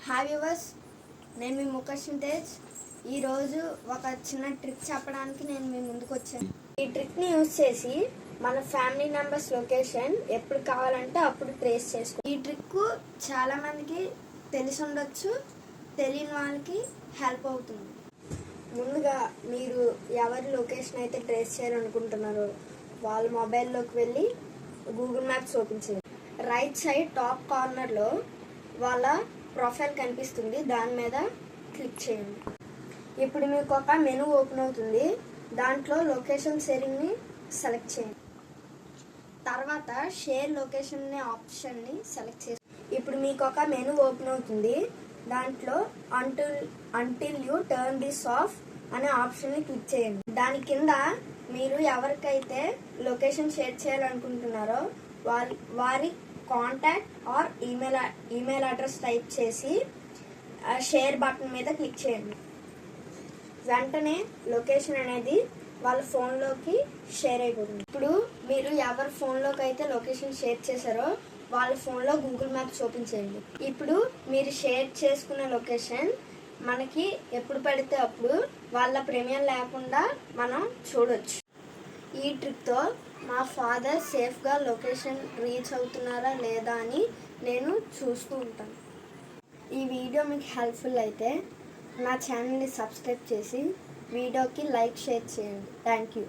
Hi viewers, నేను మీ ముఖర్షిన్ తేజ్. ఈరోజు ఒక చిన్న ట్రిక్ చెప్పడానికి నేను మీ ముందుకు వచ్చాను. ఈ ట్రిక్ని యూజ్ చేసి మన ఫ్యామిలీ మెంబర్స్ లొకేషన్ ఎప్పుడు కావాలంటే అప్పుడు ట్రేస్ చేసుకో. ఈ ట్రిక్ చాలామందికి తెలిసి ఉండొచ్చు, తెలియని వాళ్ళకి హెల్ప్ అవుతుంది. ముందుగా మీరు ఎవరి లొకేషన్ అయితే ట్రేస్ చేయాలనుకుంటున్నారో వాళ్ళ మొబైల్లోకి వెళ్ళి గూగుల్ మ్యాప్స్ ఓపెన్ చేయండి. రైట్ సైడ్ టాప్ కార్నర్లో వాళ్ళ ప్రొఫైల్ కనిపిస్తుంది, దాని మీద క్లిక్ చేయండి. ఇప్పుడు మీకు ఒక మెనూ ఓపెన్ అవుతుంది, దాంట్లో లొకేషన్ షేరింగ్ని సెలెక్ట్ చేయండి. తర్వాత షేర్ లొకేషన్ అనే ఆప్షన్ని సెలెక్ట్ చేసి ఇప్పుడు మీకు ఒక మెనూ ఓపెన్ అవుతుంది, దాంట్లో until you turn this of అనే ఆప్షన్ని క్లిక్ చేయండి. దాని కింద మీరు ఎవరికైతే లొకేషన్ షేర్ చేయాలనుకుంటున్నారో వారి contact or email address type చేసి షేర్ బటన్ మీద క్లిక్ చేయండి. వెంటనే లొకేషన్ అనేది వాళ్ళ ఫోన్లోకి షేర్ అయిపోతుంది. ఇప్పుడు మీరు ఎవరి ఫోన్లోకి అయితే లొకేషన్ షేర్ చేశారో వాళ్ళ ఫోన్లో గూగుల్ మ్యాప్స్ ఓపెన్ చేయండి. ఇప్పుడు మీరు షేర్ చేసుకున్న లొకేషన్ మనకి ఎప్పుడు పడితే అప్పుడు వాళ్ళ ప్రీమియం లేకుండా మనం చూడొచ్చు. ఈ ట్రిక్తో మా ఫాదర్ సేఫ్గా లొకేషన్ రీచ్ అవుతున్నారా లేదా అని నేను చూస్తూ ఉంటాను. ఈ వీడియో మీకు హెల్ప్ఫుల్ అయితే నా ఛానల్ని సబ్స్క్రైబ్ చేసి వీడియోకి లైక్ షేర్ చేయండి. Thank you.